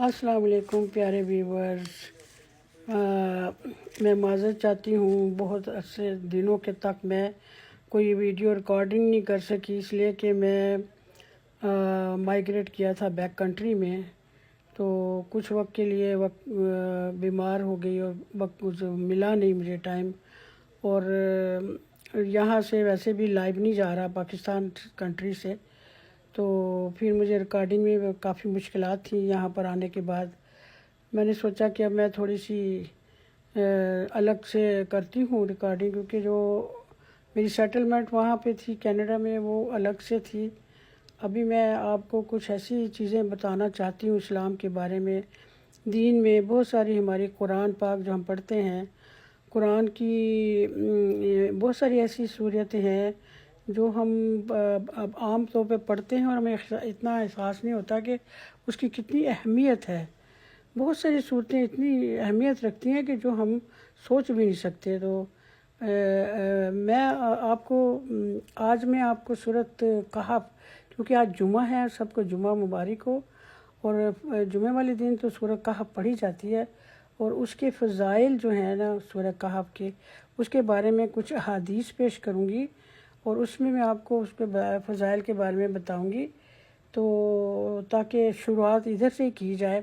السلام علیکم پیارے ویورز، میں معذرت چاہتی ہوں، بہت عرصے دنوں کے تک میں کوئی ویڈیو ریکارڈنگ نہیں کر سکی، اس لیے کہ میں مائیگریٹ کیا تھا بیک کنٹری میں، تو کچھ وقت کے لیے بیمار ہو گئی اور وقت ملا نہیں مجھے ٹائم، اور یہاں سے ویسے بھی لائیو نہیں جا رہا پاکستان کنٹری سے، تو پھر مجھے ریکارڈنگ میں کافی مشکلات تھیں یہاں پر آنے کے بعد۔ میں نے سوچا کہ اب میں تھوڑی سی الگ سے کرتی ہوں ریکارڈنگ، کیونکہ جو میری سیٹلمنٹ وہاں پہ تھی کینیڈا میں وہ الگ سے تھی۔ ابھی میں آپ کو کچھ ایسی چیزیں بتانا چاہتی ہوں اسلام کے بارے میں۔ دین میں بہت ساری ہماری قرآن پاک جو ہم پڑھتے ہیں، قرآن کی بہت ساری ایسی صورتیں ہیں جو ہم اب عام طور پہ پڑھتے ہیں اور ہمیں اتنا احساس نہیں ہوتا کہ اس کی کتنی اہمیت ہے۔ بہت ساری صورتیں اتنی اہمیت رکھتی ہیں کہ جو ہم سوچ بھی نہیں سکتے۔ تو میں آپ کو میں آپ کو سورۃ کہف، کیونکہ آج جمعہ ہے، سب کو جمعہ مبارک ہو، اور جمعہ والے دن تو سورۃ کہف پڑھی جاتی ہے، اور اس کے فضائل جو ہیں نا سورۃ کہف کے، اس کے بارے میں کچھ احادیث پیش کروں گی، اور اس میں آپ کو اس کے فضائل کے بارے میں بتاؤں گی، تو تاکہ شروعات ادھر سے ہی کی جائے۔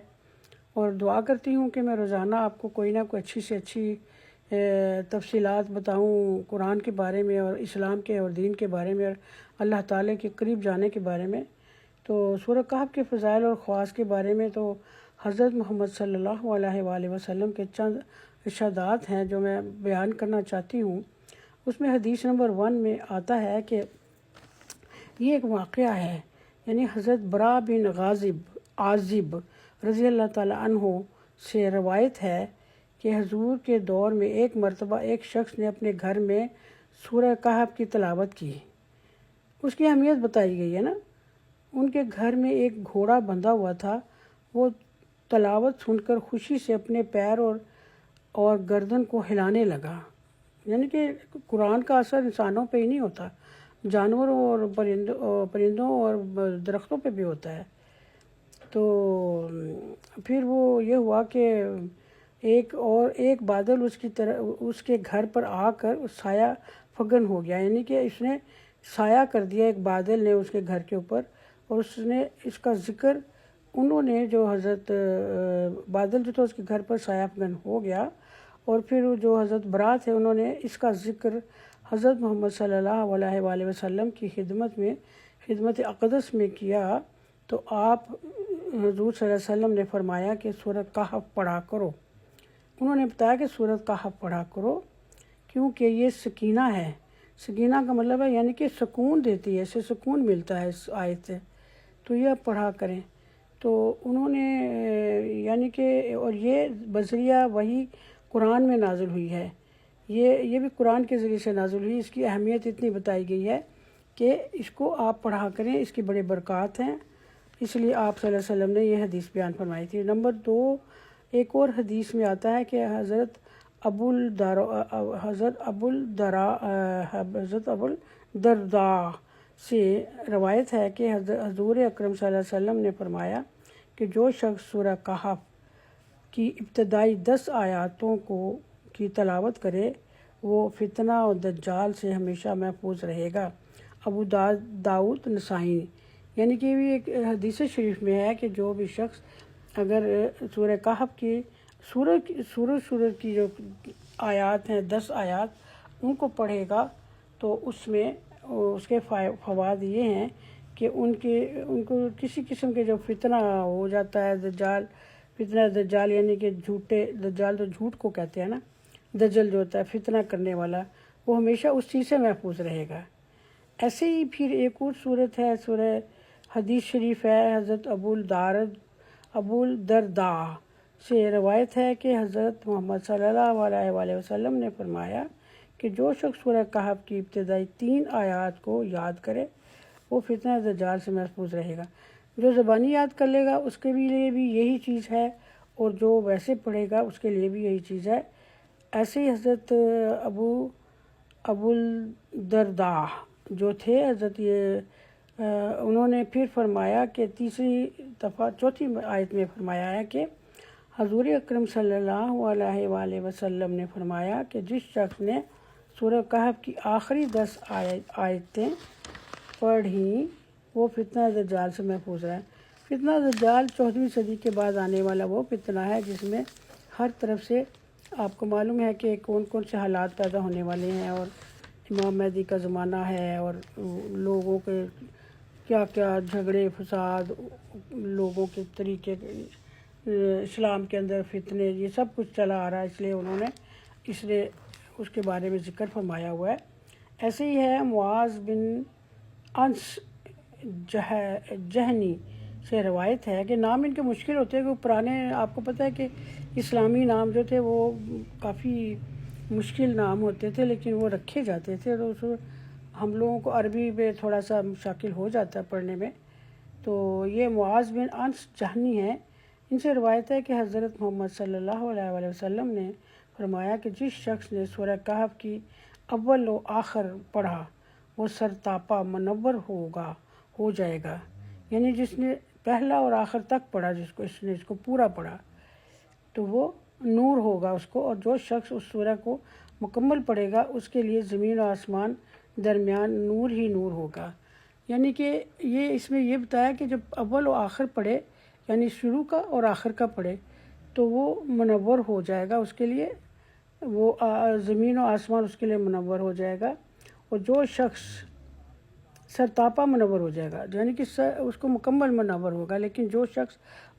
اور دعا کرتی ہوں کہ میں روزانہ آپ کو کوئی نہ کوئی اچھی سے اچھی تفصیلات بتاؤں قرآن کے بارے میں، اور اسلام کے اور دین کے بارے میں، اور اللہ تعالیٰ کے قریب جانے کے بارے میں۔ تو سورۃ کہف کے فضائل اور خواص کے بارے میں تو حضرت محمد صلی اللہ علیہ وآلہ وسلم کے چند ارشادات ہیں جو میں بیان کرنا چاہتی ہوں۔ اس میں حدیث نمبر 1 میں آتا ہے کہ یہ ایک واقعہ ہے، یعنی حضرت برا بن عازب رضی اللہ تعالیٰ عنہ سے روایت ہے کہ حضور کے دور میں ایک مرتبہ ایک شخص نے اپنے گھر میں سورہ کہف کی تلاوت کی۔ اس کی اہمیت بتائی گئی ہے نا۔ ان کے گھر میں ایک گھوڑا بندھا ہوا تھا، وہ تلاوت سن کر خوشی سے اپنے پیر اور گردن کو ہلانے لگا۔ یعنی کہ قرآن کا اثر انسانوں پہ ہی نہیں ہوتا، جانوروں اور پرندوں اور درختوں پہ بھی ہوتا ہے۔ تو پھر وہ یہ ہوا کہ ایک بادل اس کے گھر پر آ کر سایہ فگن ہو گیا، یعنی کہ اس نے سایہ کر دیا ایک بادل نے اس کے گھر کے اوپر، اور اس نے اس کا ذکر انہوں نے جو حضرت بادل جو تھا اس کے گھر پر سایہ فگن ہو گیا، اور پھر جو حضرت برا تھے انہوں نے اس کا ذکر حضرت محمد صلی اللہ علیہ وآلہ وسلم کی خدمت اقدس میں کیا، تو آپ حضور صلی اللہ علیہ وسلم نے فرمایا کہ سورۃ کہف پڑھا کرو۔ انہوں نے بتایا کہ سورۃ کہف پڑھا کرو کیونکہ یہ سکینہ ہے۔ سکینہ کا مطلب ہے یعنی کہ سکون دیتی ہے، اس سے سکون ملتا ہے اس آیت سے، تو یہ پڑھا کریں۔ تو انہوں نے یعنی کہ اور یہ بذریعہ وہی قرآن میں نازل ہوئی ہے، یہ بھی قرآن کے ذریعے سے نازل ہوئی۔ اس کی اہمیت اتنی بتائی گئی ہے کہ اس کو آپ پڑھا کریں، اس کی بڑے برکات ہیں، اس لیے آپ صلی اللہ علیہ وسلم نے یہ حدیث بیان فرمائی تھی۔ نمبر 2، ایک اور حدیث میں آتا ہے کہ حضرت ابو الدرداء سے روایت ہے کہ حضور اکرم صلی اللہ علیہ وسلم نے فرمایا کہ جو شخص سورہ کہف کی ابتدائی 10 آیاتوں کی تلاوت کرے وہ فتنہ اور دجال سے ہمیشہ محفوظ رہے گا۔ ابو داؤد نسائی، یعنی کہ بھی ایک حدیث شریف میں ہے کہ جو بھی شخص اگر سورہ کہف کی سورہ کی جو آیات ہیں 10 آیات ان کو پڑھے گا، تو اس میں اس کے فوائد یہ ہیں کہ ان کو کسی قسم کے جو فتنہ ہو جاتا ہے، دجال یعنی کہ دجال تو جھوٹ کو کہتے ہیں نا، دجل جو ہوتا ہے فتنہ کرنے والا، وہ ہمیشہ اس چیز سے محفوظ رہے گا۔ ایسے ہی پھر ایک اور صورت ہے، سورہ حدیث شریف ہے، حضرت ابو الدرداء سے روایت ہے کہ حضرت محمد صلی اللہ علیہ وآلہ وسلم نے فرمایا کہ جو شخص سورہ کہف کی ابتدائی 3 آیات کو یاد کرے وہ فتنہ دجال سے محفوظ رہے گا۔ جو زبانی یاد کر لے گا اس کے لیے بھی یہی چیز ہے، اور جو ویسے پڑھے گا اس کے لیے بھی یہی چیز ہے۔ ایسے ہی حضرت ابو الدرداء جو تھے، حضرت یہ انہوں نے پھر فرمایا کہ تیسری دفعہ چوتھی آیت میں فرمایا ہے کہ حضور اکرم صلی اللہ علیہ وآلہ وسلم نے فرمایا کہ جس شخص نے سورہ کہف کی آخری 10 آیتیں پڑھیں وہ فتنہ دجال سے محفوظ رہے۔ فتنہ دجال 14ویں صدی کے بعد آنے والا وہ فتنہ ہے جس میں ہر طرف سے آپ کو معلوم ہے کہ کون کون سے حالات پیدا ہونے والے ہیں، اور امام مہدی کا زمانہ ہے، اور لوگوں کے کیا کیا جھگڑے فساد، لوگوں کے طریقے، اسلام کے اندر فتنے، یہ سب کچھ چلا آ رہا ہے، اس لیے انہوں نے اس کے بارے میں ذکر فرمایا ہوا ہے۔ ایسے ہی ہے معاذ بن انس جہنی سے روایت ہے کہ نام ان کے مشکل ہوتے ہیں، کہ پرانے آپ کو پتہ ہے کہ اسلامی نام جو تھے وہ کافی مشکل نام ہوتے تھے، لیکن وہ رکھے جاتے تھے، تو ہم لوگوں کو عربی میں تھوڑا سا مشکل ہو جاتا ہے پڑھنے میں۔ تو یہ معاذ بن انس جہنی ہے، ان سے روایت ہے کہ حضرت محمد صلی اللہ علیہ وآلہ وسلم نے فرمایا کہ جس شخص نے سورہ کہف کی اول و آخر پڑھا وہ سرتاپا منور ہو جائے گا، یعنی جس نے پہلا اور آخر تک پڑھا، اس نے اس کو پورا پڑھا تو وہ نور ہوگا اس کو، اور جو شخص اس سورہ کو مکمل پڑھے گا اس کے لیے زمین و آسمان درمیان نور ہی نور ہوگا۔ یعنی کہ یہ اس میں یہ بتایا کہ جب اول و آخر پڑھے، یعنی شروع کا اور آخر کا پڑھے، تو وہ منور ہو جائے گا اس کے لیے، وہ زمین و آسمان اس کے لیے منور ہو جائے گا، اور جو شخص سرتاپا منور ہو جائے گا، یعنی کہ اس کو مکمل منور ہوگا، لیکن جو شخص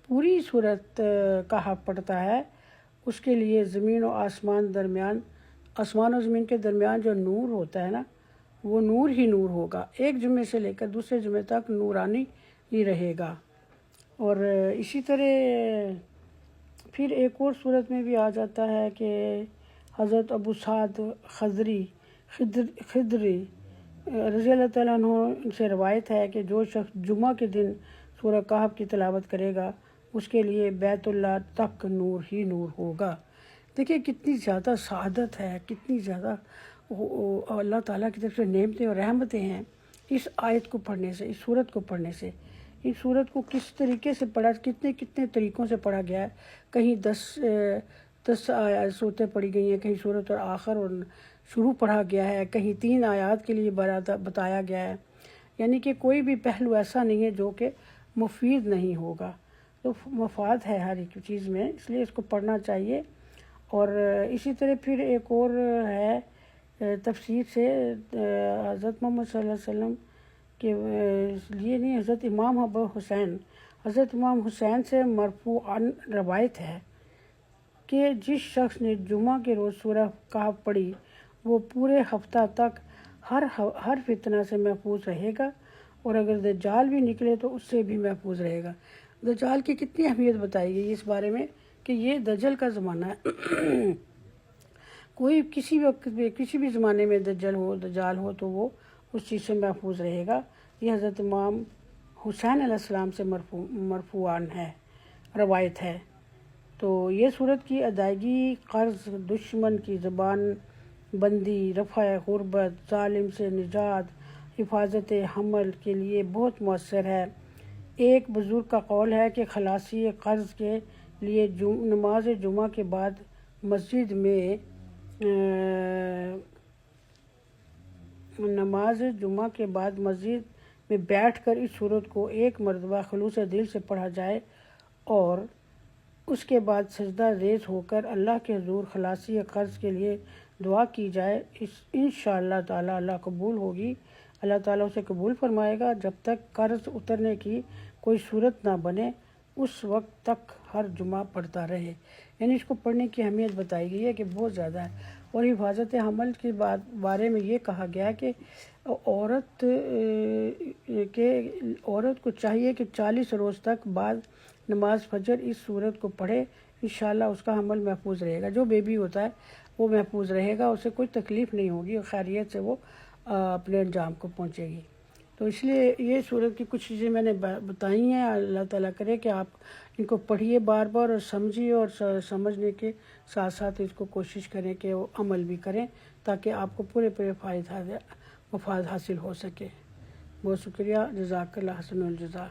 پوری صورت کہف پڑھتا ہے اس کے لیے زمین و آسمان درمیان، آسمان و زمین کے درمیان جو نور ہوتا ہے نا، وہ نور ہی نور ہوگا، ایک جمعے سے لے کر دوسرے جمعے تک نورانی ہی رہے گا۔ اور اسی طرح پھر ایک اور صورت میں بھی آ جاتا ہے کہ حضرت ابو سعد خدری رضی اللہ تعالیٰ عنہ سے روایت ہے کہ جو شخص جمعہ کے دن سورہ کہف کی تلاوت کرے گا اس کے لیے بیت اللہ تک نور ہی نور ہوگا۔ دیکھیں کتنی زیادہ سعادت ہے، کتنی زیادہ اللہ تعالیٰ کی طرف سے نعمتیں اور رحمتیں ہیں اس آیت کو پڑھنے سے، اس صورت کو پڑھنے سے۔ اس صورت کو کس طریقے سے پڑھا، کتنے طریقوں سے پڑھا گیا ہے، کہیں 10 صورتیں پڑھی گئی ہیں، کہیں صورت اور آخر اور شروع پڑھا گیا ہے، کہیں 3 آیات کے لیے بتایا گیا ہے، یعنی کہ کوئی بھی پہلو ایسا نہیں ہے جو کہ مفید نہیں ہوگا، تو مفاد ہے ہر ایک چیز میں، اس لیے اس کو پڑھنا چاہیے۔ اور اسی طرح پھر ایک اور ہے تفسیر سے حضرت محمد صلی اللہ علیہ وسلم کے لیے نہیں، حضرت امام حسین سے مرفوعاً روایت ہے کہ جس شخص نے جمعہ کے روز سورہ کہف پڑھی وہ پورے ہفتہ تک ہر فتنہ سے محفوظ رہے گا، اور اگر دجال بھی نکلے تو اس سے بھی محفوظ رہے گا۔ دجال کی کتنی اہمیت بتائی گئی اس بارے میں کہ یہ دجل کا زمانہ ہے، کوئی کسی وقت بھی کسی بھی زمانے میں دجال ہو تو وہ اس چیز سے محفوظ رہے گا۔ یہ حضرت امام حسین علیہ السلام سے مرفوعاً ہے، روایت ہے۔ تو یہ صورت کی ادائیگی قرض، دشمن کی زبان بندی، رفع غربت، ظالم سے نجات، حفاظت حمل کے لیے بہت مؤثر ہے۔ ایک بزرگ کا قول ہے کہ خلاصی قرض کے لیے نماز جمعہ کے بعد مسجد میں بیٹھ کر اس صورت کو ایک مرتبہ خلوص دل سے پڑھا جائے اور اس کے بعد سجدہ ریز ہو کر اللہ کے حضور خلاصی قرض کے لیے دعا کی جائے، انشاءاللہ تعالی اللہ قبول ہوگی، اللہ تعالیٰ اسے قبول فرمائے گا۔ جب تک قرض اترنے کی کوئی صورت نہ بنے اس وقت تک ہر جمعہ پڑھتا رہے، یعنی اس کو پڑھنے کی اہمیت بتائی گئی ہے کہ بہت زیادہ ہے۔ اور حفاظت حمل کے بارے میں یہ کہا گیا ہے کہ عورت کو چاہیے کہ 40 روز تک بعد نماز فجر اس صورت کو پڑھے، انشاءاللہ اس کا حمل محفوظ رہے گا، جو بیبی ہوتا ہے وہ محفوظ رہے گا، اسے کوئی تکلیف نہیں ہوگی اور خیریت سے وہ اپنے انجام کو پہنچے گی۔ تو اس لیے یہ صورت کی کچھ چیزیں میں نے بتائی ہیں، اللہ تعالیٰ کرے کہ آپ ان کو پڑھیے بار بار اور سمجھیے، اور سمجھنے کے ساتھ ساتھ اس کو کوشش کریں کہ وہ عمل بھی کریں تاکہ آپ کو پورے مفاد حاصل ہو سکے۔ بہت شکریہ، جزاک اللہ حسن الجزا۔